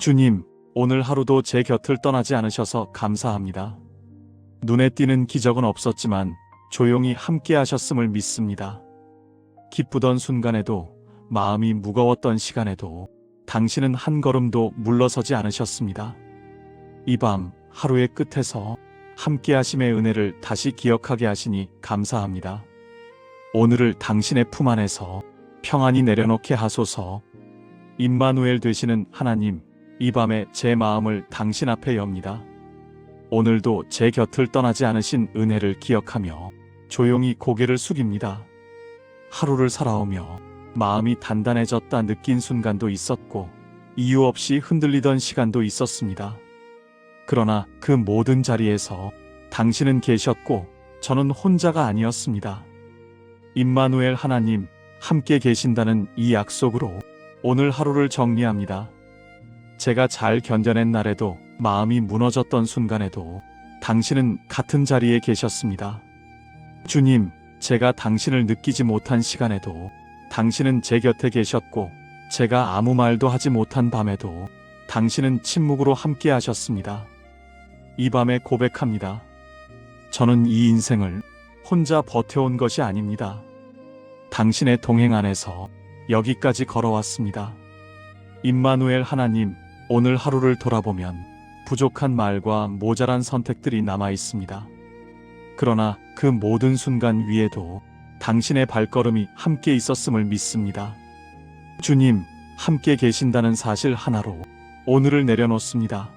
주님, 오늘 하루도 제 곁을 떠나지 않으셔서 감사합니다. 눈에 띄는 기적은 없었지만 조용히 함께 하셨음을 믿습니다. 기쁘던 순간에도, 마음이 무거웠던 시간에도 당신은 한 걸음도 물러서지 않으셨습니다. 이 밤 하루의 끝에서 함께 하심의 은혜를 다시 기억하게 하시니 감사합니다. 오늘을 당신의 품 안에서 평안히 내려놓게 하소서. 임마누엘 되시는 하나님, 이 밤에 제 마음을 당신 앞에 엽니다. 오늘도 제 곁을 떠나지 않으신 은혜를 기억하며 조용히 고개를 숙입니다. 하루를 살아오며 마음이 단단해졌다 느낀 순간도 있었고, 이유 없이 흔들리던 시간도 있었습니다. 그러나 그 모든 자리에서 당신은 계셨고 저는 혼자가 아니었습니다. 임마누엘 하나님, 함께 계신다는 이 약속으로 오늘 하루를 정리합니다. 제가 잘 견뎌낸 날에도, 마음이 무너졌던 순간에도 당신은 같은 자리에 계셨습니다. 주님, 제가 당신을 느끼지 못한 시간에도 당신은 제 곁에 계셨고, 제가 아무 말도 하지 못한 밤에도 당신은 침묵으로 함께 하셨습니다. 이 밤에 고백합니다. 저는 이 인생을 혼자 버텨온 것이 아닙니다. 당신의 동행 안에서 여기까지 걸어왔습니다. 임마누엘 하나님, 오늘 하루를 돌아보면 부족한 말과 모자란 선택들이 남아 있습니다. 그러나 그 모든 순간 위에도 당신의 발걸음이 함께 있었음을 믿습니다. 주님, 함께 계신다는 사실 하나로 오늘을 내려놓습니다.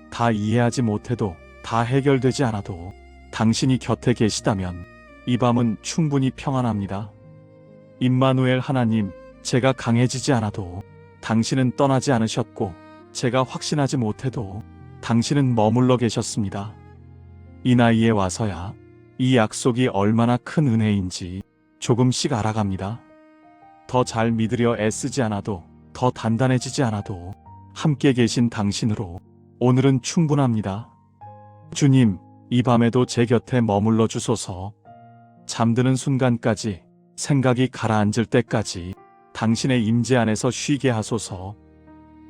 다 이해하지 못해도, 다 해결되지 않아도 당신이 곁에 계시다면 이 밤은 충분히 평안합니다. 임마누엘 하나님, 제가 강해지지 않아도 당신은 떠나지 않으셨고, 제가 확신하지 못해도 당신은 머물러 계셨습니다. 이 나이에 와서야 이 약속이 얼마나 큰 은혜인지 조금씩 알아갑니다. 더 잘 믿으려 애쓰지 않아도, 더 단단해지지 않아도 함께 계신 당신으로 오늘은 충분합니다. 주님, 이 밤에도 제 곁에 머물러 주소서. 잠드는 순간까지, 생각이 가라앉을 때까지 당신의 임재 안에서 쉬게 하소서.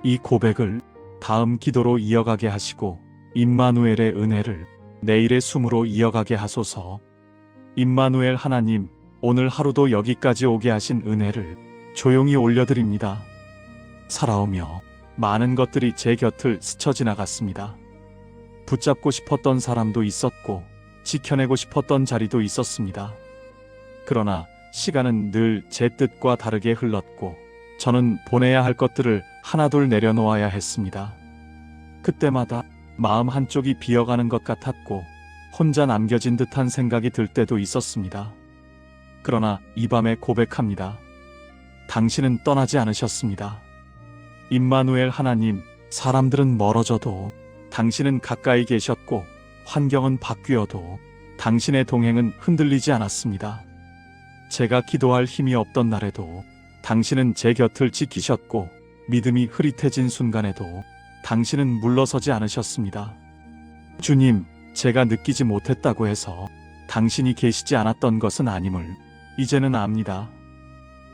이 고백을 다음 기도로 이어가게 하시고, 임마누엘의 은혜를 내일의 숨으로 이어가게 하소서. 임마누엘 하나님, 오늘 하루도 여기까지 오게 하신 은혜를 조용히 올려드립니다. 살아오며 많은 것들이 제 곁을 스쳐 지나갔습니다. 붙잡고 싶었던 사람도 있었고, 지켜내고 싶었던 자리도 있었습니다. 그러나 시간은 늘 제 뜻과 다르게 흘렀고, 저는 보내야 할 것들을 하나둘 내려놓아야 했습니다. 그때마다 마음 한쪽이 비어가는 것 같았고, 혼자 남겨진 듯한 생각이 들 때도 있었습니다. 그러나 이 밤에 고백합니다. 당신은 떠나지 않으셨습니다. 임마누엘 하나님, 사람들은 멀어져도 당신은 가까이 계셨고, 환경은 바뀌어도 당신의 동행은 흔들리지 않았습니다. 제가 기도할 힘이 없던 날에도 당신은 제 곁을 지키셨고, 믿음이 흐릿해진 순간에도 당신은 물러서지 않으셨습니다. 주님, 제가 느끼지 못했다고 해서 당신이 계시지 않았던 것은 아님을 이제는 압니다.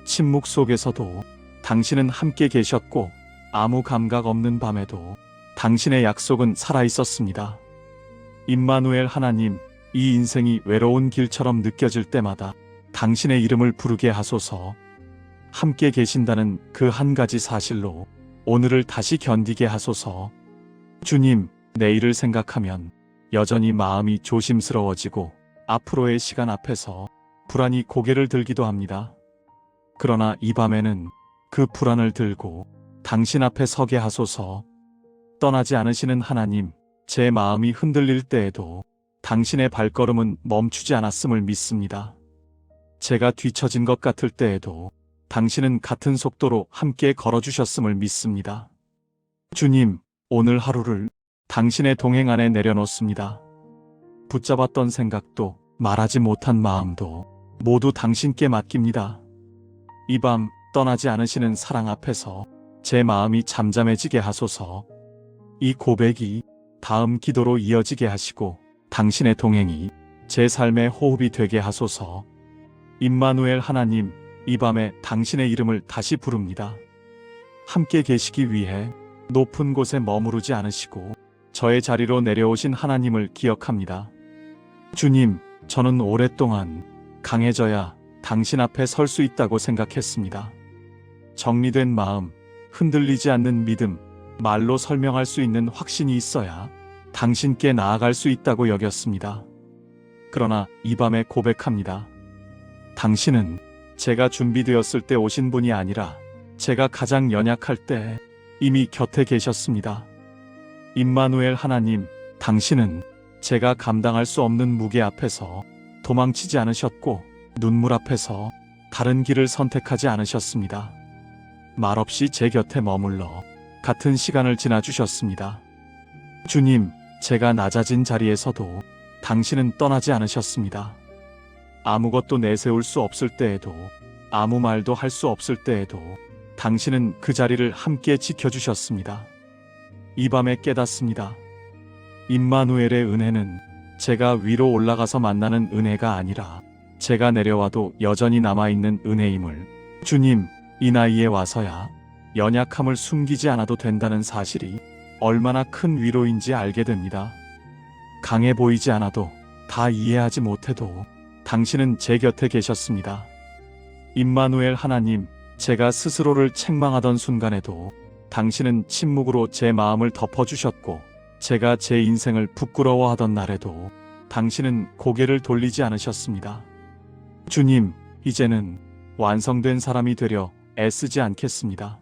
침묵 속에서도 당신은 함께 계셨고, 아무 감각 없는 밤에도 당신의 약속은 살아있었습니다. 임마누엘 하나님, 이 인생이 외로운 길처럼 느껴질 때마다 당신의 이름을 부르게 하소서. 함께 계신다는 그 한 가지 사실로 오늘을 다시 견디게 하소서. 주님, 내일을 생각하면 여전히 마음이 조심스러워지고, 앞으로의 시간 앞에서 불안히 고개를 들기도 합니다. 그러나 이 밤에는 그 불안을 들고 당신 앞에 서게 하소서. 떠나지 않으시는 하나님, 제 마음이 흔들릴 때에도 당신의 발걸음은 멈추지 않았음을 믿습니다. 제가 뒤처진 것 같을 때에도 당신은 같은 속도로 함께 걸어주셨음을 믿습니다. 주님, 오늘 하루를 당신의 동행 안에 내려놓습니다. 붙잡았던 생각도, 말하지 못한 마음도 모두 당신께 맡깁니다. 이 밤 떠나지 않으시는 사랑 앞에서 제 마음이 잠잠해지게 하소서. 이 고백이 다음 기도로 이어지게 하시고, 당신의 동행이 제 삶의 호흡이 되게 하소서. 임마누엘 하나님, 이 밤에 당신의 이름을 다시 부릅니다. 함께 계시기 위해 높은 곳에 머무르지 않으시고 저의 자리로 내려오신 하나님을 기억합니다. 주님, 저는 오랫동안 강해져야 당신 앞에 설 수 있다고 생각했습니다. 정리된 마음, 흔들리지 않는 믿음, 말로 설명할 수 있는 확신이 있어야 당신께 나아갈 수 있다고 여겼습니다. 그러나 이 밤에 고백합니다. 당신은 제가 준비되었을 때 오신 분이 아니라 제가 가장 연약할 때 이미 곁에 계셨습니다. 임마누엘 하나님, 당신은 제가 감당할 수 없는 무게 앞에서 도망치지 않으셨고 눈물 앞에서 다른 길을 선택하지 않으셨습니다. 말없이 제 곁에 머물러 같은 시간을 지나주셨습니다. 주님, 제가 낮아진 자리에서도 당신은 떠나지 않으셨습니다. 아무것도 내세울 수 없을 때에도, 아무 말도 할 수 없을 때에도 당신은 그 자리를 함께 지켜주셨습니다. 이 밤에 깨닫습니다. 임마누엘의 은혜는 제가 위로 올라가서 만나는 은혜가 아니라 제가 내려와도 여전히 남아있는 은혜임을, 주님, 이 나이에 와서야 연약함을 숨기지 않아도 된다는 사실이 얼마나 큰 위로인지 알게 됩니다. 강해 보이지 않아도, 다 이해하지 못해도 당신은 제 곁에 계셨습니다. 임마누엘 하나님, 제가 스스로를 책망하던 순간에도 당신은 침묵으로 제 마음을 덮어주셨고, 제가 제 인생을 부끄러워하던 날에도 당신은 고개를 돌리지 않으셨습니다. 주님, 이제는 완성된 사람이 되려 애쓰지 않겠습니다.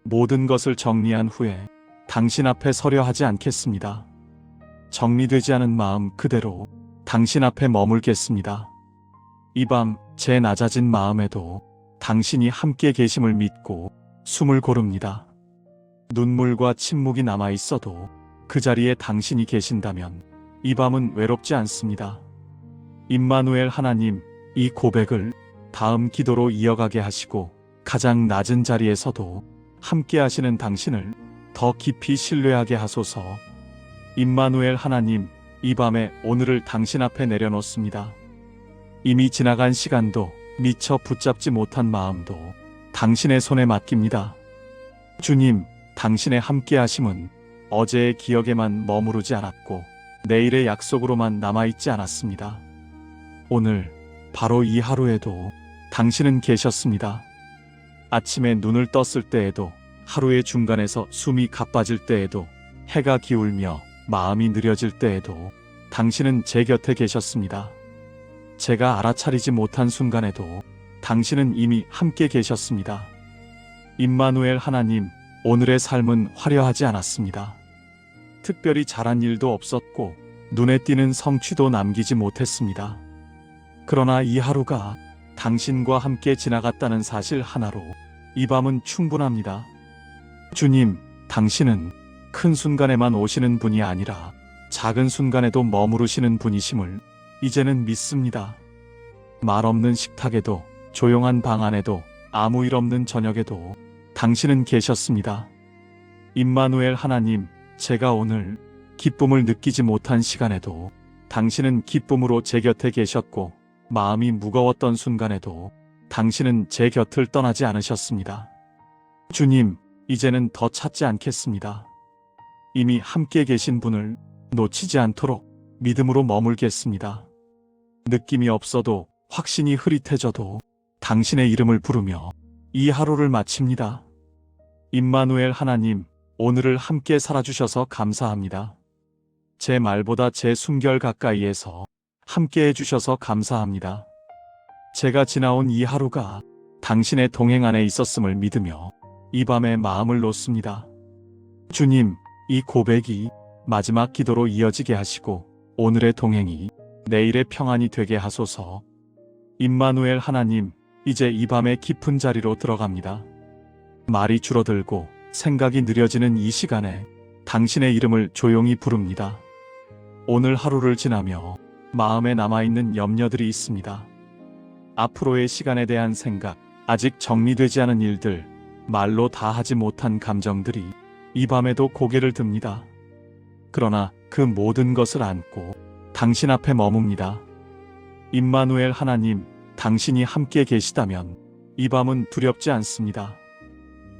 모든 것을 정리한 후에 당신 앞에 서려 하지 않겠습니다. 정리되지 않은 마음 그대로 당신 앞에 머물겠습니다. 이 밤 제 낮아진 마음에도 당신이 함께 계심을 믿고 숨을 고릅니다. 눈물과 침묵이 남아 있어도 그 자리에 당신이 계신다면 이 밤은 외롭지 않습니다. 임마누엘 하나님, 이 고백을 다음 기도로 이어가게 하시고 가장 낮은 자리에서도 함께 하시는 당신을 더 깊이 신뢰하게 하소서. 임마누엘 하나님, 이 밤에 오늘을 당신 앞에 내려놓습니다. 이미 지나간 시간도 미처 붙잡지 못한 마음도 당신의 손에 맡깁니다. 주님, 당신의 함께 하심은 어제의 기억에만 머무르지 않았고 내일의 약속으로만 남아있지 않았습니다. 오늘 바로 이 하루에도 당신은 계셨습니다. 아침에 눈을 떴을 때에도, 하루의 중간에서 숨이 가빠질 때에도, 해가 기울며 마음이 느려질 때에도 당신은 제 곁에 계셨습니다. 제가 알아차리지 못한 순간에도 당신은 이미 함께 계셨습니다. 임마누엘 하나님, 오늘의 삶은 화려하지 않았습니다. 특별히 잘한 일도 없었고 눈에 띄는 성취도 남기지 못했습니다. 그러나 이 하루가 당신과 함께 지나갔다는 사실 하나로 이 밤은 충분합니다. 주님, 당신은 큰 순간에만 오시는 분이 아니라 작은 순간에도 머무르시는 분이심을 이제는 믿습니다. 말 없는 식탁에도, 조용한 방 안에도, 아무 일 없는 저녁에도 당신은 계셨습니다. 임마누엘 하나님, 제가 오늘 기쁨을 느끼지 못한 시간에도 당신은 기쁨으로 제 곁에 계셨고, 마음이 무거웠던 순간에도 당신은 제 곁을 떠나지 않으셨습니다. 주님, 이제는 더 찾지 않겠습니다. 이미 함께 계신 분을 놓치지 않도록 믿음으로 머물겠습니다. 느낌이 없어도, 확신이 흐릿해져도 당신의 이름을 부르며 이 하루를 마칩니다. 임마누엘 하나님, 오늘을 함께 살아주셔서 감사합니다. 제 말보다 제 숨결 가까이에서 함께 해주셔서 감사합니다. 제가 지나온 이 하루가 당신의 동행 안에 있었음을 믿으며 이 밤에 마음을 놓습니다. 주님, 이 고백이 마지막 기도로 이어지게 하시고 오늘의 동행이 내일의 평안이 되게 하소서. 임마누엘 하나님, 이제 이 밤의 깊은 자리로 들어갑니다. 말이 줄어들고 생각이 느려지는 이 시간에 당신의 이름을 조용히 부릅니다. 오늘 하루를 지나며 마음에 남아있는 염려들이 있습니다. 앞으로의 시간에 대한 생각, 아직 정리되지 않은 일들, 말로 다 하지 못한 감정들이 이 밤에도 고개를 듭니다. 그러나 그 모든 것을 안고 당신 앞에 머뭅니다. 임마누엘 하나님, 당신이 함께 계시다면 이 밤은 두렵지 않습니다.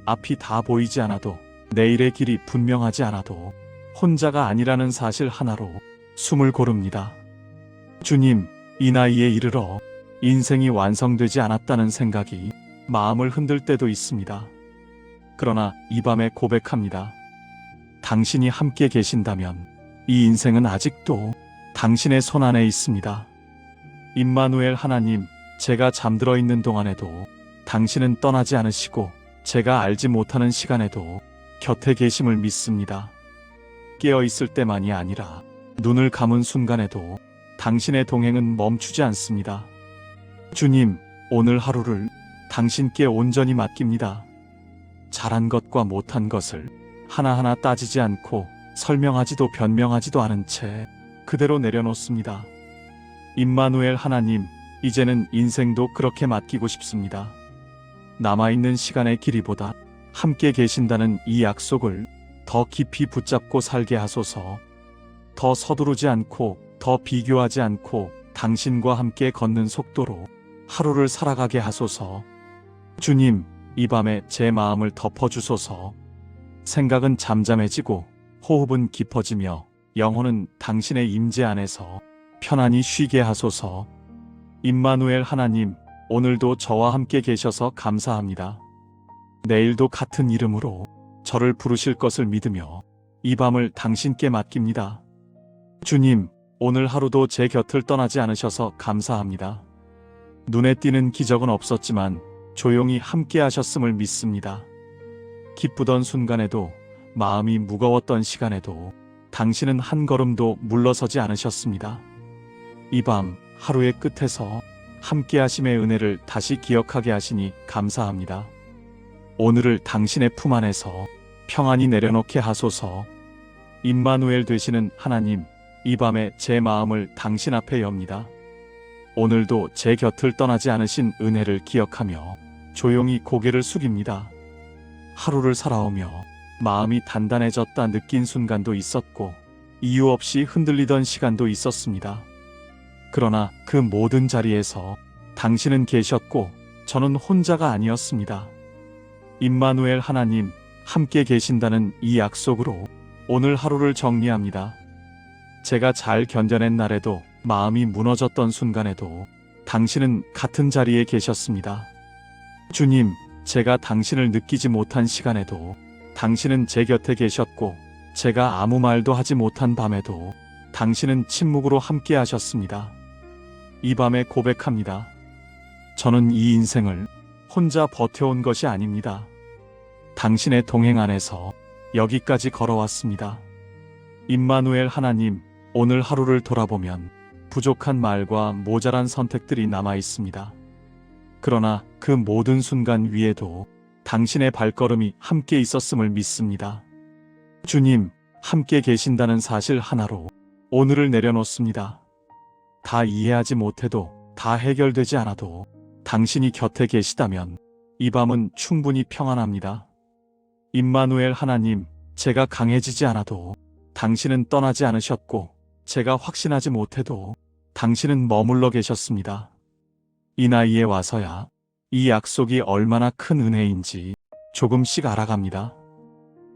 앞이 다 보이지 않아도 내일의 길이 분명하지 않아도 혼자가 아니라는 사실 하나로 숨을 고릅니다. 주님, 이 나이에 이르러 인생이 완성되지 않았다는 생각이 마음을 흔들 때도 있습니다. 그러나 이 밤에 고백합니다. 당신이 함께 계신다면 이 인생은 아직도 당신의 손 안에 있습니다. 임마누엘 하나님, 제가 잠들어 있는 동안에도 당신은 떠나지 않으시고 제가 알지 못하는 시간에도 곁에 계심을 믿습니다. 깨어 있을 때만이 아니라 눈을 감은 순간에도 당신의 동행은 멈추지 않습니다. 주님, 오늘 하루를 당신께 온전히 맡깁니다. 잘한 것과 못한 것을 하나하나 따지지 않고 설명하지도 변명하지도 않은 채 그대로 내려놓습니다. 임마누엘 하나님, 이제는 인생도 그렇게 맡기고 싶습니다. 남아있는 시간의 길이보다 함께 계신다는 이 약속을 더 깊이 붙잡고 살게 하소서. 더 서두르지 않고 더 비교하지 않고 당신과 함께 걷는 속도로 하루를 살아가게 하소서. 주님, 이 밤에 제 마음을 덮어주소서. 생각은 잠잠해지고 호흡은 깊어지며 영혼은 당신의 임재 안에서 편안히 쉬게 하소서. 임마누엘 하나님, 오늘도 저와 함께 계셔서 감사합니다. 내일도 같은 이름으로 저를 부르실 것을 믿으며 이 밤을 당신께 맡깁니다. 주님, 오늘 하루도 제 곁을 떠나지 않으셔서 감사합니다. 눈에 띄는 기적은 없었지만 조용히 함께 하셨음을 믿습니다. 기쁘던 순간에도 마음이 무거웠던 시간에도 당신은 한 걸음도 물러서지 않으셨습니다. 이 밤 하루의 끝에서 함께 하심의 은혜를 다시 기억하게 하시니 감사합니다. 오늘을 당신의 품 안에서 평안히 내려놓게 하소서. 임마누엘 되시는 하나님, 이 밤에 제 마음을 당신 앞에 엽니다. 오늘도 제 곁을 떠나지 않으신 은혜를 기억하며 조용히 고개를 숙입니다. 하루를 살아오며 마음이 단단해졌다 느낀 순간도 있었고 이유 없이 흔들리던 시간도 있었습니다. 그러나 그 모든 자리에서 당신은 계셨고 저는 혼자가 아니었습니다. 임마누엘 하나님, 함께 계신다는 이 약속으로 오늘 하루를 정리합니다. 제가 잘 견뎌낸 날에도 마음이 무너졌던 순간에도 당신은 같은 자리에 계셨습니다. 주님, 제가 당신을 느끼지 못한 시간에도 당신은 제 곁에 계셨고 제가 아무 말도 하지 못한 밤에도 당신은 침묵으로 함께 하셨습니다. 이 밤에 고백합니다. 저는 이 인생을 혼자 버텨온 것이 아닙니다. 당신의 동행 안에서 여기까지 걸어왔습니다. 임마누엘 하나님, 오늘 하루를 돌아보면 부족한 말과 모자란 선택들이 남아 있습니다. 그러나 그 모든 순간 위에도 당신의 발걸음이 함께 있었음을 믿습니다. 주님, 함께 계신다는 사실 하나로 오늘을 내려놓습니다. 다 이해하지 못해도, 다 해결되지 않아도 당신이 곁에 계시다면 이 밤은 충분히 평안합니다. 임마누엘 하나님, 제가 강해지지 않아도 당신은 떠나지 않으셨고 제가 확신하지 못해도 당신은 머물러 계셨습니다. 이 나이에 와서야 이 약속이 얼마나 큰 은혜인지 조금씩 알아갑니다.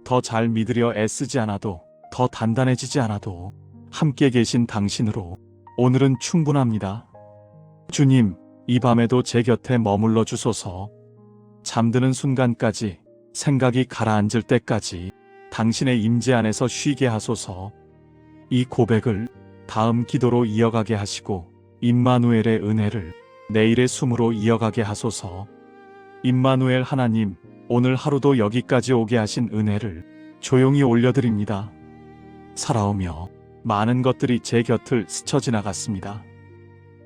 더 잘 믿으려 애쓰지 않아도, 더 단단해지지 않아도 함께 계신 당신으로 오늘은 충분합니다. 주님, 이 밤에도 제 곁에 머물러 주소서. 잠드는 순간까지, 생각이 가라앉을 때까지 당신의 임재 안에서 쉬게 하소서. 이 고백을 다음 기도로 이어가게 하시고 임마누엘의 은혜를 내일의 숨으로 이어가게 하소서. 임마누엘 하나님, 오늘 하루도 여기까지 오게 하신 은혜를 조용히 올려드립니다. 살아오며 많은 것들이 제 곁을 스쳐 지나갔습니다.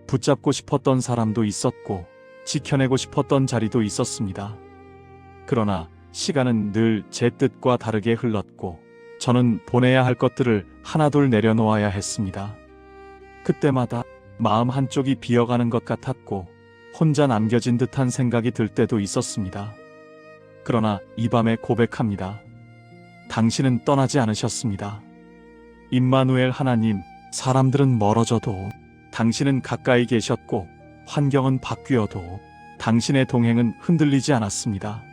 붙잡고 싶었던 사람도 있었고 지켜내고 싶었던 자리도 있었습니다. 그러나 시간은 늘 제 뜻과 다르게 흘렀고 저는 보내야 할 것들을 하나둘 내려놓아야 했습니다. 그때마다 마음 한쪽이 비어가는 것 같았고 혼자 남겨진 듯한 생각이 들 때도 있었습니다. 그러나 이 밤에 고백합니다. 당신은 떠나지 않으셨습니다. 임마누엘 하나님, 사람들은 멀어져도 당신은 가까이 계셨고 환경은 바뀌어도 당신의 동행은 흔들리지 않았습니다.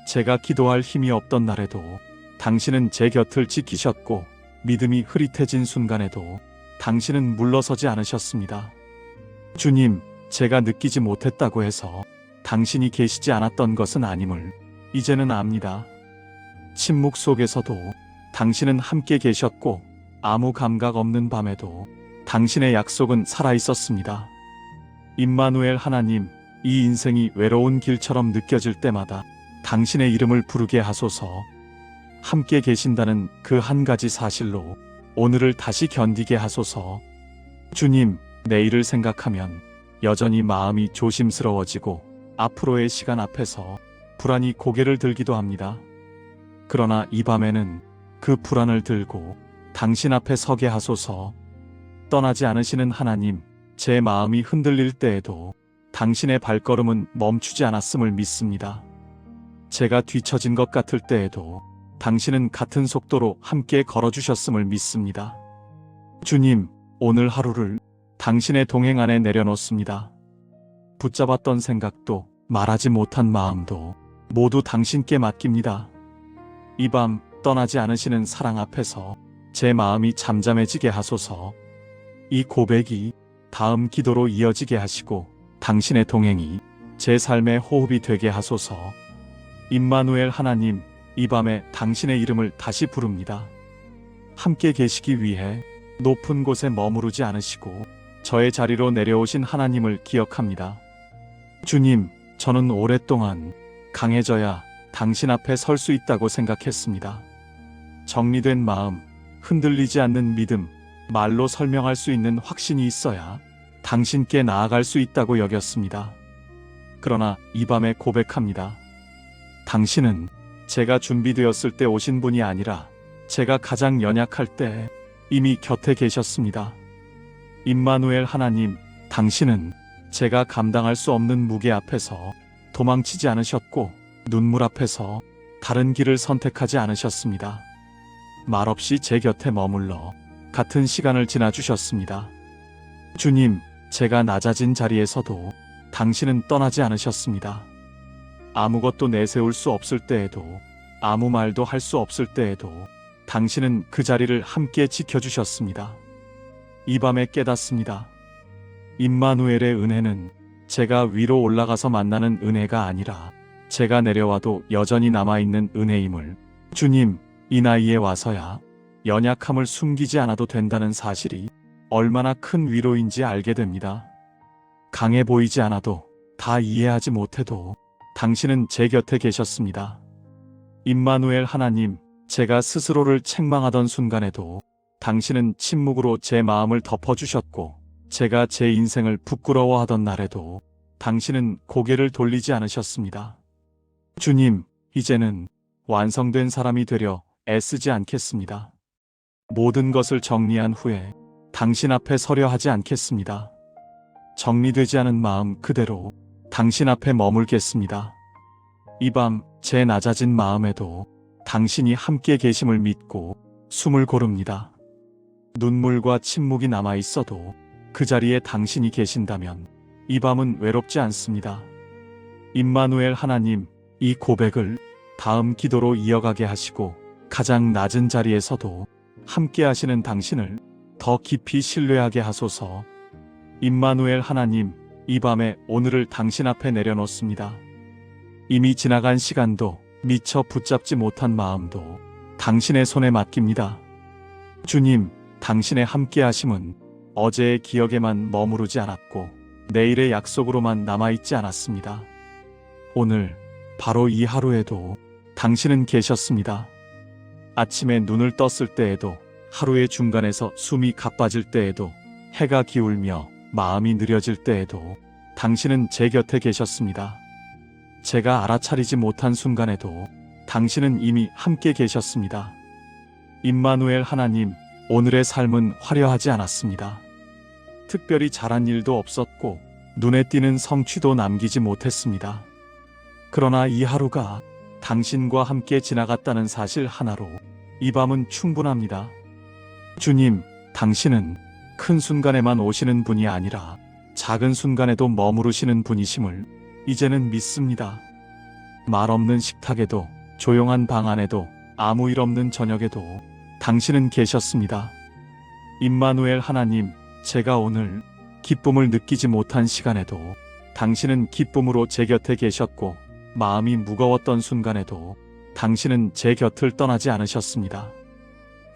제가 기도할 힘이 없던 날에도 당신은 제 곁을 지키셨고 믿음이 흐릿해진 순간에도 당신은 물러서지 않으셨습니다. 주님, 제가 느끼지 못했다고 해서 당신이 계시지 않았던 것은 아님을 이제는 압니다. 침묵 속에서도 당신은 함께 계셨고 아무 감각 없는 밤에도 당신의 약속은 살아있었습니다. 임마누엘 하나님, 이 인생이 외로운 길처럼 느껴질 때마다 당신의 이름을 부르게 하소서. 함께 계신다는 그 한 가지 사실로 오늘을 다시 견디게 하소서. 주님, 내일을 생각하면 여전히 마음이 조심스러워지고 앞으로의 시간 앞에서 불안히 고개를 들기도 합니다. 그러나 이 밤에는 그 불안을 들고 당신 앞에 서게 하소서. 떠나지 않으시는 하나님, 제 마음이 흔들릴 때에도 당신의 발걸음은 멈추지 않았음을 믿습니다. 제가 뒤처진 것 같을 때에도 당신은 같은 속도로 함께 걸어주셨음을 믿습니다. 주님, 오늘 하루를 당신의 동행 안에 내려놓습니다. 붙잡았던 생각도 말하지 못한 마음도 모두 당신께 맡깁니다. 이 밤 떠나지 않으시는 사랑 앞에서 제 마음이 잠잠해지게 하소서. 이 고백이 다음 기도로 이어지게 하시고 당신의 동행이 제 삶의 호흡이 되게 하소서. 임마누엘 하나님, 이 밤에 당신의 이름을 다시 부릅니다. 함께 계시기 위해 높은 곳에 머무르지 않으시고 저의 자리로 내려오신 하나님을 기억합니다. 주님, 저는 오랫동안 강해져야 당신 앞에 설 수 있다고 생각했습니다. 정리된 마음, 흔들리지 않는 믿음, 말로 설명할 수 있는 확신이 있어야 당신께 나아갈 수 있다고 여겼습니다. 그러나 이 밤에 고백합니다. 당신은 제가 준비되었을 때 오신 분이 아니라 제가 가장 연약할 때 이미 곁에 계셨습니다. 임마누엘 하나님, 당신은 제가 감당할 수 없는 무게 앞에서 도망치지 않으셨고 눈물 앞에서 다른 길을 선택하지 않으셨습니다. 말없이 제 곁에 머물러 같은 시간을 지나주셨습니다. 주님, 제가 낮아진 자리에서도 당신은 떠나지 않으셨습니다. 아무것도 내세울 수 없을 때에도, 아무 말도 할 수 없을 때에도 당신은 그 자리를 함께 지켜주셨습니다. 이 밤에 깨닫습니다. 임마누엘의 은혜는 제가 위로 올라가서 만나는 은혜가 아니라 제가 내려와도 여전히 남아있는 은혜임을, 주님, 이 나이에 와서야 연약함을 숨기지 않아도 된다는 사실이 얼마나 큰 위로인지 알게 됩니다. 강해 보이지 않아도, 다 이해하지 못해도 당신은 제 곁에 계셨습니다. 임마누엘 하나님, 제가 스스로를 책망하던 순간에도 당신은 침묵으로 제 마음을 덮어주셨고, 제가 제 인생을 부끄러워하던 날에도 당신은 고개를 돌리지 않으셨습니다. 주님, 이제는 완성된 사람이 되려 애쓰지 않겠습니다. 모든 것을 정리한 후에 당신 앞에 서려 하지 않겠습니다. 정리되지 않은 마음 그대로 당신 앞에 머물겠습니다. 이 밤 제 낮아진 마음에도 당신이 함께 계심을 믿고 숨을 고릅니다. 눈물과 침묵이 남아 있어도 그 자리에 당신이 계신다면 이 밤은 외롭지 않습니다. 임마누엘 하나님, 이 고백을 다음 기도로 이어가게 하시고 가장 낮은 자리에서도 함께 하시는 당신을 더 깊이 신뢰하게 하소서. 임마누엘 하나님, 이 밤에 오늘을 당신 앞에 내려놓습니다. 이미 지나간 시간도 미처 붙잡지 못한 마음도 당신의 손에 맡깁니다. 주님, 당신의 함께 하심은 어제의 기억에만 머무르지 않았고 내일의 약속으로만 남아있지 않았습니다. 오늘 바로 이 하루에도 당신은 계셨습니다. 아침에 눈을 떴을 때에도, 하루의 중간에서 숨이 가빠질 때에도, 해가 기울며 마음이 느려질 때에도 당신은 제 곁에 계셨습니다. 제가 알아차리지 못한 순간에도 당신은 이미 함께 계셨습니다. 임마누엘 하나님, 오늘의 삶은 화려하지 않았습니다. 특별히 잘한 일도 없었고 눈에 띄는 성취도 남기지 못했습니다. 그러나 이 하루가 당신과 함께 지나갔다는 사실 하나로 이 밤은 충분합니다. 주님, 당신은 큰 순간에만 오시는 분이 아니라 작은 순간에도 머무르시는 분이심을 이제는 믿습니다. 말 없는 식탁에도, 조용한 방 안에도, 아무 일 없는 저녁에도 당신은 계셨습니다. 임마누엘 하나님, 제가 오늘 기쁨을 느끼지 못한 시간에도 당신은 기쁨으로 제 곁에 계셨고, 마음이 무거웠던 순간에도 당신은 제 곁을 떠나지 않으셨습니다.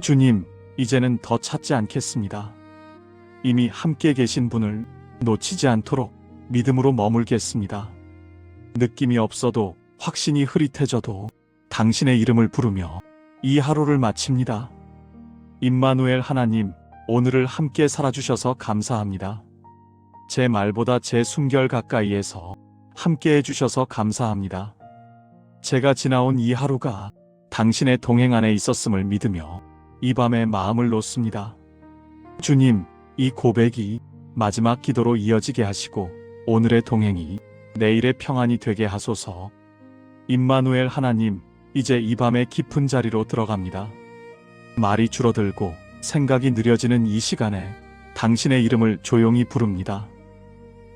주님, 이제는 더 찾지 않겠습니다. 이미 함께 계신 분을 놓치지 않도록 믿음으로 머물겠습니다. 느낌이 없어도, 확신이 흐릿해져도 당신의 이름을 부르며 이 하루를 마칩니다. 임마누엘 하나님, 오늘을 함께 살아주셔서 감사합니다. 제 말보다 제 숨결 가까이에서 함께 해주셔서 감사합니다. 제가 지나온 이 하루가 당신의 동행 안에 있었음을 믿으며 이 밤에 마음을 놓습니다. 주님, 이 고백이 마지막 기도로 이어지게 하시고 오늘의 동행이 내일의 평안이 되게 하소서. 임마누엘 하나님, 이제 이 밤의 깊은 자리로 들어갑니다. 말이 줄어들고 생각이 느려지는 이 시간에 당신의 이름을 조용히 부릅니다.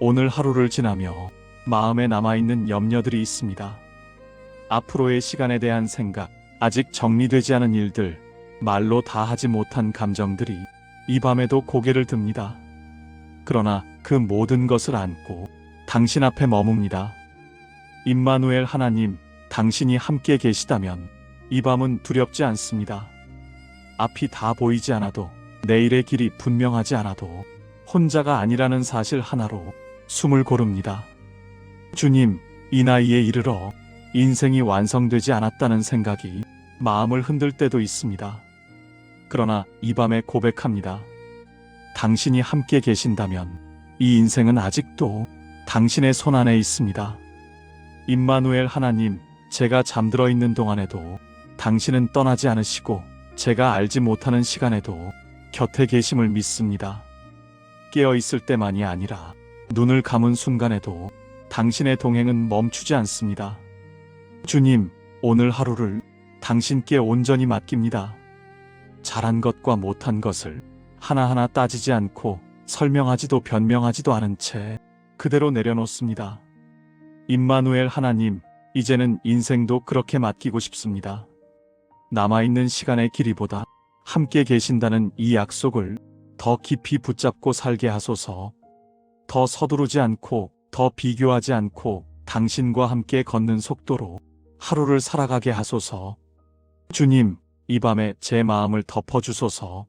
오늘 하루를 지나며 마음에 남아있는 염려들이 있습니다. 앞으로의 시간에 대한 생각, 아직 정리되지 않은 일들, 말로 다 하지 못한 감정들이 이 밤에도 고개를 듭니다. 그러나 그 모든 것을 안고 당신 앞에 머뭅니다. 임마누엘 하나님, 당신이 함께 계시다면 이 밤은 두렵지 않습니다. 앞이 다 보이지 않아도, 내일의 길이 분명하지 않아도 혼자가 아니라는 사실 하나로 숨을 고릅니다. 주님, 이 나이에 이르러 인생이 완성되지 않았다는 생각이 마음을 흔들 때도 있습니다. 그러나 이 밤에 고백합니다. 당신이 함께 계신다면 이 인생은 아직도 당신의 손 안에 있습니다. 임마누엘 하나님, 제가 잠들어 있는 동안에도 당신은 떠나지 않으시고, 제가 알지 못하는 시간에도 곁에 계심을 믿습니다. 깨어 있을 때만이 아니라 눈을 감은 순간에도 당신의 동행은 멈추지 않습니다. 주님, 오늘 하루를 당신께 온전히 맡깁니다. 잘한 것과 못한 것을 하나하나 따지지 않고 설명하지도 변명하지도 않은 채 그대로 내려놓습니다. 임마누엘 하나님, 이제는 인생도 그렇게 맡기고 싶습니다. 남아있는 시간의 길이보다 함께 계신다는 이 약속을 더 깊이 붙잡고 살게 하소서. 더 서두르지 않고, 더 비교하지 않고 당신과 함께 걷는 속도로 하루를 살아가게 하소서. 주님, 이 밤에 제 마음을 덮어주소서.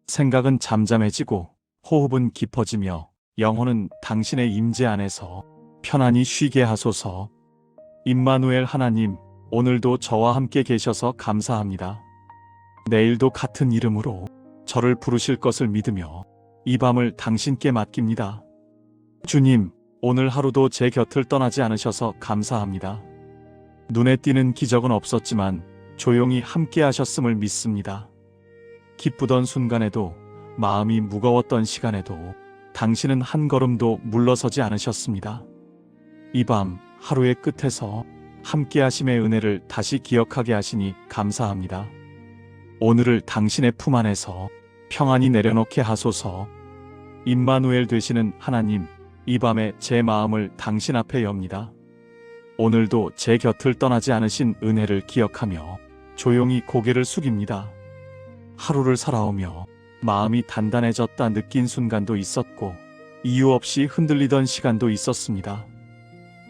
생각은 잠잠해지고 호흡은 깊어지며 영혼은 당신의 임재 안에서 편안히 쉬게 하소서. 임마누엘 하나님, 오늘도 저와 함께 계셔서 감사합니다. 내일도 같은 이름으로 저를 부르실 것을 믿으며 이 밤을 당신께 맡깁니다. 주님, 오늘 하루도 제 곁을 떠나지 않으셔서 감사합니다. 눈에 띄는 기적은 없었지만 조용히 함께 하셨음을 믿습니다. 기쁘던 순간에도, 마음이 무거웠던 시간에도 당신은 한 걸음도 물러서지 않으셨습니다. 이 밤 하루의 끝에서 함께 하심의 은혜를 다시 기억하게 하시니 감사합니다. 오늘을 당신의 품 안에서 평안히 내려놓게 하소서. 임마누엘 되시는 하나님, 이 밤에 제 마음을 당신 앞에 엽니다. 오늘도 제 곁을 떠나지 않으신 은혜를 기억하며 조용히 고개를 숙입니다. 하루를 살아오며 마음이 단단해졌다 느낀 순간도 있었고, 이유 없이 흔들리던 시간도 있었습니다.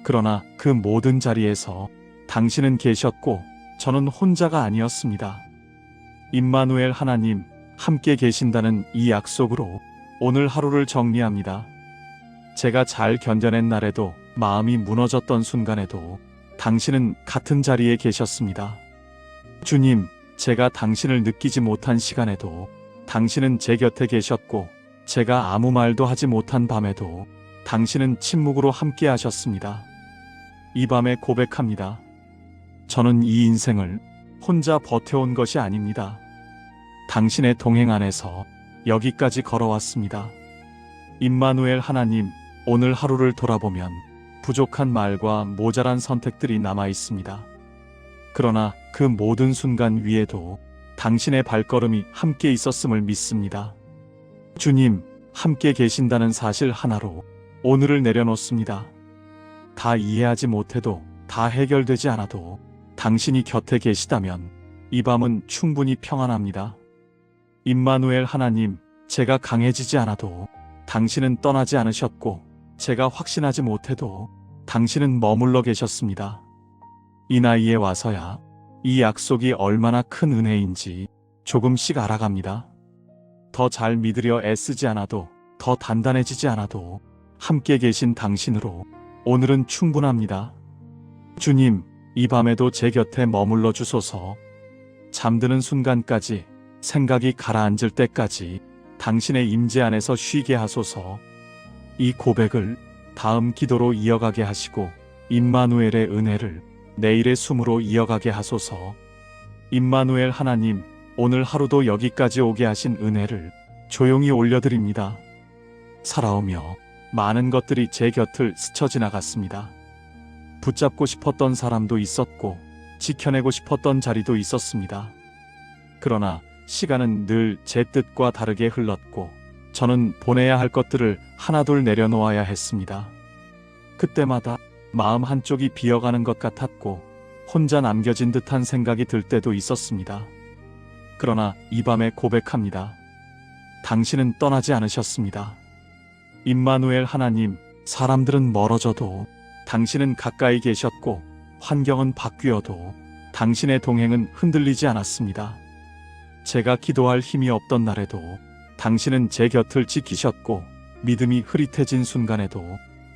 그러나 그 모든 자리에서 당신은 계셨고 저는 혼자가 아니었습니다. 임마누엘 하나님, 함께 계신다는 이 약속으로 오늘 하루를 정리합니다. 제가 잘 견뎌낸 날에도, 마음이 무너졌던 순간에도 당신은 같은 자리에 계셨습니다. 주님, 제가 당신을 느끼지 못한 시간에도 당신은 제 곁에 계셨고, 제가 아무 말도 하지 못한 밤에도 당신은 침묵으로 함께 하셨습니다. 이 밤에 고백합니다. 저는 이 인생을 혼자 버텨온 것이 아닙니다. 당신의 동행 안에서 여기까지 걸어왔습니다. 임마누엘 하나님, 오늘 하루를 돌아보면 부족한 말과 모자란 선택들이 남아 있습니다. 그러나 그 모든 순간 위에도 당신의 발걸음이 함께 있었음을 믿습니다. 주님, 함께 계신다는 사실 하나로 오늘을 내려놓습니다. 다 이해하지 못해도, 다 해결되지 않아도 당신이 곁에 계시다면 이 밤은 충분히 평안합니다. 임마누엘 하나님, 제가 강해지지 않아도 당신은 떠나지 않으셨고, 제가 확신하지 못해도 당신은 머물러 계셨습니다. 이 나이에 와서야 이 약속이 얼마나 큰 은혜인지 조금씩 알아갑니다. 더 잘 믿으려 애쓰지 않아도, 더 단단해지지 않아도 함께 계신 당신으로 오늘은 충분합니다. 주님, 이 밤에도 제 곁에 머물러 주소서. 잠드는 순간까지, 생각이 가라앉을 때까지 당신의 임재 안에서 쉬게 하소서. 이 고백을 다음 기도로 이어가게 하시고 임마누엘의 은혜를 내일의 숨으로 이어가게 하소서. 임마누엘 하나님, 오늘 하루도 여기까지 오게 하신 은혜를 조용히 올려드립니다. 살아오며 많은 것들이 제 곁을 스쳐 지나갔습니다. 붙잡고 싶었던 사람도 있었고 지켜내고 싶었던 자리도 있었습니다. 그러나 시간은 늘 제 뜻과 다르게 흘렀고 저는 보내야 할 것들을 하나둘 내려놓아야 했습니다. 그때마다 마음 한쪽이 비어가는 것 같았고 혼자 남겨진 듯한 생각이 들 때도 있었습니다. 그러나 이 밤에 고백합니다. 당신은 떠나지 않으셨습니다. 임마누엘 하나님, 사람들은 멀어져도 당신은 가까이 계셨고 환경은 바뀌어도 당신의 동행은 흔들리지 않았습니다. 제가 기도할 힘이 없던 날에도 당신은 제 곁을 지키셨고 믿음이 흐릿해진 순간에도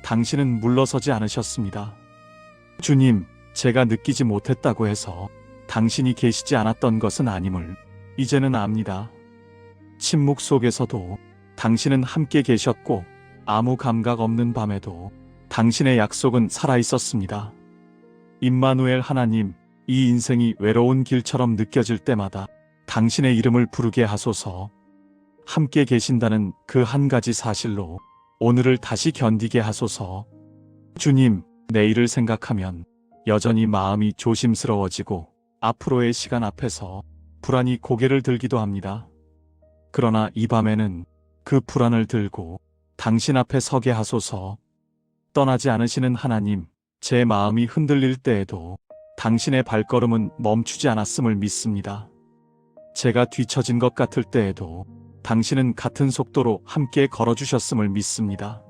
당신은 물러서지 않으셨습니다. 주님, 제가 느끼지 못했다고 해서 당신이 계시지 않았던 것은 아님을 이제는 압니다. 침묵 속에서도 당신은 함께 계셨고 아무 감각 없는 밤에도 당신의 약속은 살아있었습니다. 임마누엘 하나님, 이 인생이 외로운 길처럼 느껴질 때마다 당신의 이름을 부르게 하소서. 함께 계신다는 그 한 가지 사실로 오늘을 다시 견디게 하소서. 주님, 내일을 생각하면 여전히 마음이 조심스러워지고 앞으로의 시간 앞에서 불안히 고개를 들기도 합니다. 그러나 이 밤에는 그 불안을 들고 당신 앞에 서게 하소서. 떠나지 않으시는 하나님, 제 마음이 흔들릴 때에도 당신의 발걸음은 멈추지 않았음을 믿습니다. 제가 뒤처진 것 같을 때에도 당신은 같은 속도로 함께 걸어주셨음을 믿습니다.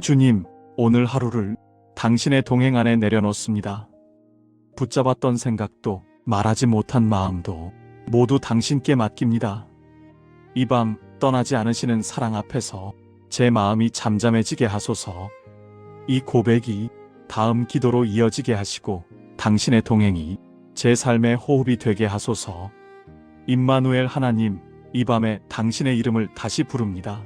주님, 오늘 하루를 당신의 동행 안에 내려놓습니다. 붙잡았던 생각도 말하지 못한 마음도 모두 당신께 맡깁니다. 이 밤 떠나지 않으시는 사랑 앞에서 제 마음이 잠잠해지게 하소서. 이 고백이 다음 기도로 이어지게 하시고 당신의 동행이 제 삶의 호흡이 되게 하소서. 임마누엘 하나님, 이 밤에 당신의 이름을 다시 부릅니다.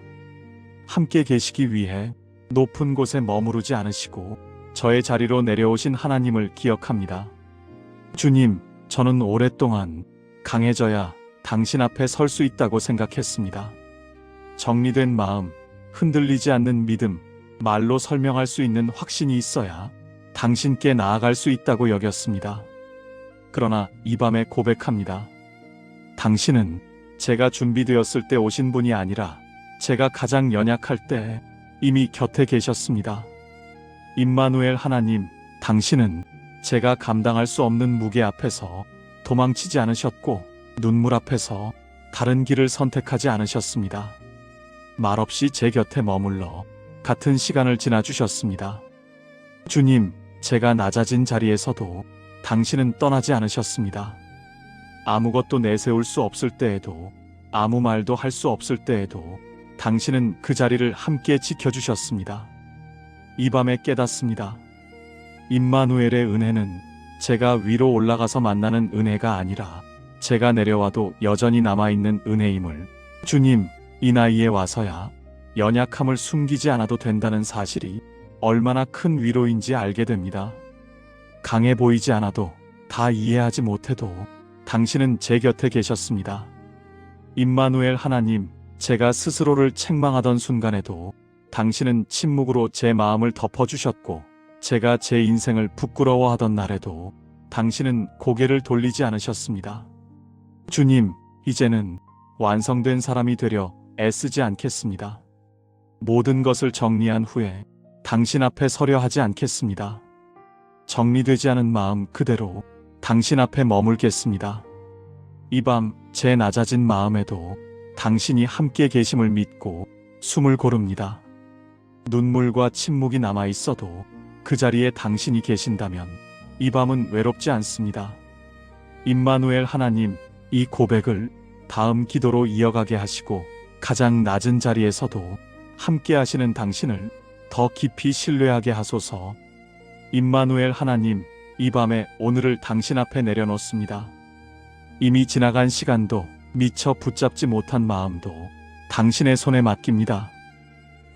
함께 계시기 위해 높은 곳에 머무르지 않으시고 저의 자리로 내려오신 하나님을 기억합니다. 주님, 저는 오랫동안 강해져야 당신 앞에 설 수 있다고 생각했습니다. 정리된 마음, 흔들리지 않는 믿음, 말로 설명할 수 있는 확신이 있어야 당신께 나아갈 수 있다고 여겼습니다. 그러나 이 밤에 고백합니다. 당신은 제가 준비되었을 때 오신 분이 아니라 제가 가장 연약할 때 이미 곁에 계셨습니다. 임마누엘 하나님, 당신은 제가 감당할 수 없는 무게 앞에서 도망치지 않으셨고 눈물 앞에서 다른 길을 선택하지 않으셨습니다. 말없이 제 곁에 머물러 같은 시간을 지나주셨습니다. 주님, 제가 낮아진 자리에서도 당신은 떠나지 않으셨습니다. 아무것도 내세울 수 없을 때에도, 아무 말도 할 수 없을 때에도 당신은 그 자리를 함께 지켜주셨습니다. 이 밤에 깨닫습니다. 임마누엘의 은혜는 제가 위로 올라가서 만나는 은혜가 아니라 제가 내려와도 여전히 남아있는 은혜임을, 주님, 이 나이에 와서야 연약함을 숨기지 않아도 된다는 사실이 얼마나 큰 위로인지 알게 됩니다. 강해 보이지 않아도, 다 이해하지 못해도 당신은 제 곁에 계셨습니다. 임마누엘 하나님, 제가 스스로를 책망하던 순간에도 당신은 침묵으로 제 마음을 덮어주셨고, 제가 제 인생을 부끄러워하던 날에도 당신은 고개를 돌리지 않으셨습니다. 주님, 이제는 완성된 사람이 되려 애쓰지 않겠습니다. 모든 것을 정리한 후에 당신 앞에 서려 하지 않겠습니다. 정리되지 않은 마음 그대로 당신 앞에 머물겠습니다. 이 밤 제 낮아진 마음에도 당신이 함께 계심을 믿고 숨을 고릅니다. 눈물과 침묵이 남아 있어도 그 자리에 당신이 계신다면 이 밤은 외롭지 않습니다. 임마누엘 하나님, 이 고백을 다음 기도로 이어가게 하시고 가장 낮은 자리에서도 함께 하시는 당신을 더 깊이 신뢰하게 하소서. 임마누엘 하나님, 이 밤에 오늘을 당신 앞에 내려놓습니다. 이미 지나간 시간도 미처 붙잡지 못한 마음도 당신의 손에 맡깁니다.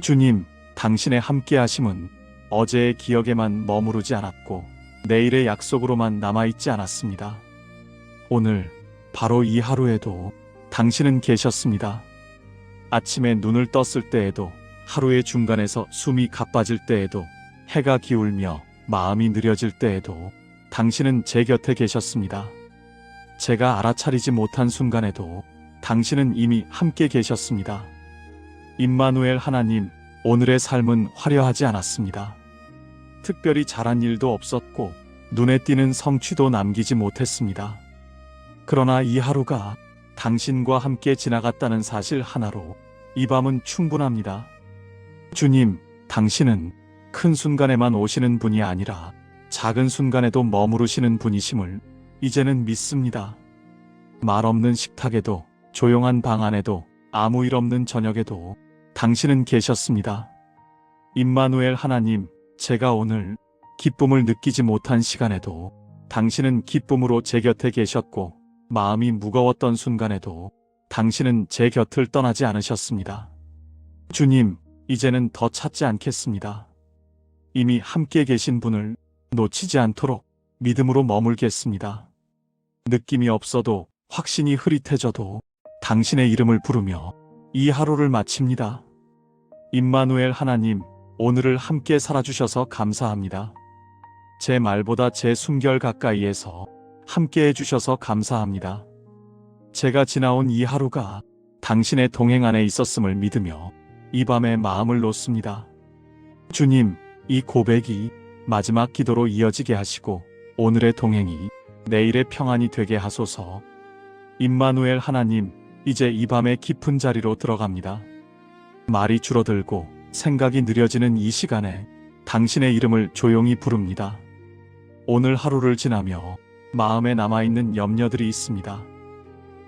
주님, 당신의 함께 하심은 어제의 기억에만 머무르지 않았고 내일의 약속으로만 남아있지 않았습니다. 오늘 바로 이 하루에도 당신은 계셨습니다. 아침에 눈을 떴을 때에도, 하루의 중간에서 숨이 가빠질 때에도, 해가 기울며 마음이 느려질 때에도 당신은 제 곁에 계셨습니다. 제가 알아차리지 못한 순간에도 당신은 이미 함께 계셨습니다. 임마누엘 하나님, 오늘의 삶은 화려하지 않았습니다. 특별히 잘한 일도 없었고 눈에 띄는 성취도 남기지 못했습니다. 그러나 이 하루가 당신과 함께 지나갔다는 사실 하나로 이 밤은 충분합니다. 주님, 당신은 큰 순간에만 오시는 분이 아니라 작은 순간에도 머무르시는 분이심을 이제는 믿습니다. 말 없는 식탁에도, 조용한 방 안에도, 아무 일 없는 저녁에도 당신은 계셨습니다. 임마누엘 하나님, 제가 오늘 기쁨을 느끼지 못한 시간에도 당신은 기쁨으로 제 곁에 계셨고, 마음이 무거웠던 순간에도 당신은 제 곁을 떠나지 않으셨습니다. 주님, 이제는 더 찾지 않겠습니다. 이미 함께 계신 분을 놓치지 않도록 믿음으로 머물겠습니다. 느낌이 없어도, 확신이 흐릿해져도 당신의 이름을 부르며 이 하루를 마칩니다. 임마누엘 하나님, 오늘을 함께 살아주셔서 감사합니다. 제 말보다 제 숨결 가까이에서 함께 해주셔서 감사합니다. 제가 지나온 이 하루가 당신의 동행 안에 있었음을 믿으며 이 밤에 마음을 놓습니다. 주님, 이 고백이 마지막 기도로 이어지게 하시고 오늘의 동행이 내일의 평안이 되게 하소서. 임마누엘 하나님, 이제 이 밤의 깊은 자리로 들어갑니다. 말이 줄어들고 생각이 느려지는 이 시간에 당신의 이름을 조용히 부릅니다. 오늘 하루를 지나며 마음에 남아있는 염려들이 있습니다.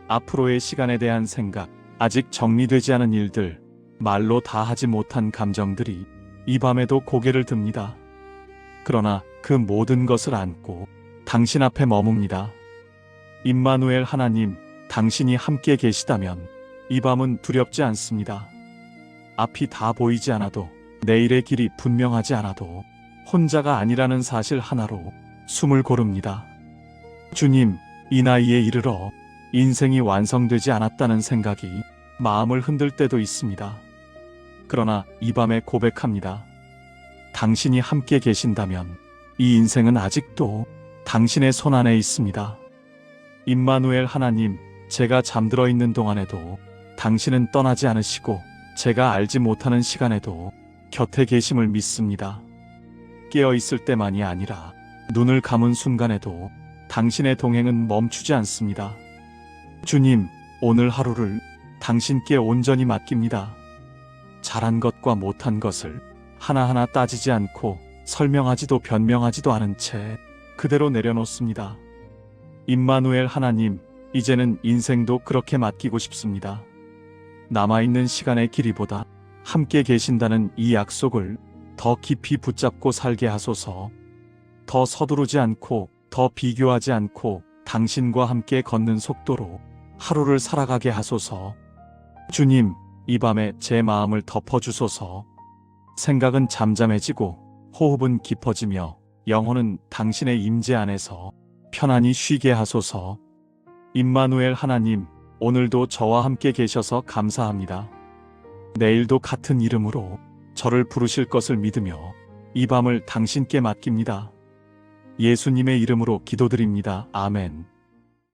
앞으로의 시간에 대한 생각, 아직 정리되지 않은 일들, 말로 다 하지 못한 감정들이 이 밤에도 고개를 듭니다. 그러나 그 모든 것을 안고 당신 앞에 머뭅니다. 임마누엘 하나님, 당신이 함께 계시다면 이 밤은 두렵지 않습니다. 앞이 다 보이지 않아도, 내일의 길이 분명하지 않아도 혼자가 아니라는 사실 하나로 숨을 고릅니다. 주님, 이 나이에 이르러 인생이 완성되지 않았다는 생각이 마음을 흔들 때도 있습니다. 그러나 이 밤에 고백합니다. 당신이 함께 계신다면 이 인생은 아직도 당신의 손 안에 있습니다. 임마누엘 하나님, 제가 잠들어 있는 동안에도 당신은 떠나지 않으시고 제가 알지 못하는 시간에도 곁에 계심을 믿습니다. 깨어 있을 때만이 아니라 눈을 감은 순간에도 당신의 동행은 멈추지 않습니다. 주님, 오늘 하루를 당신께 온전히 맡깁니다. 잘한 것과 못한 것을 하나하나 따지지 않고 설명하지도 변명하지도 않은 채 그대로 내려놓습니다. 임마누엘 하나님, 이제는 인생도 그렇게 맡기고 싶습니다. 남아있는 시간의 길이보다 함께 계신다는 이 약속을 더 깊이 붙잡고 살게 하소서. 더 서두르지 않고, 더 비교하지 않고 당신과 함께 걷는 속도로 하루를 살아가게 하소서. 주님, 이 밤에 제 마음을 덮어주소서. 생각은 잠잠해지고 호흡은 깊어지며 영혼은 당신의 임재 안에서 편안히 쉬게 하소서. 임마누엘 하나님, 오늘도 저와 함께 계셔서 감사합니다. 내일도 같은 이름으로 저를 부르실 것을 믿으며 이 밤을 당신께 맡깁니다. 예수님의 이름으로 기도드립니다. 아멘.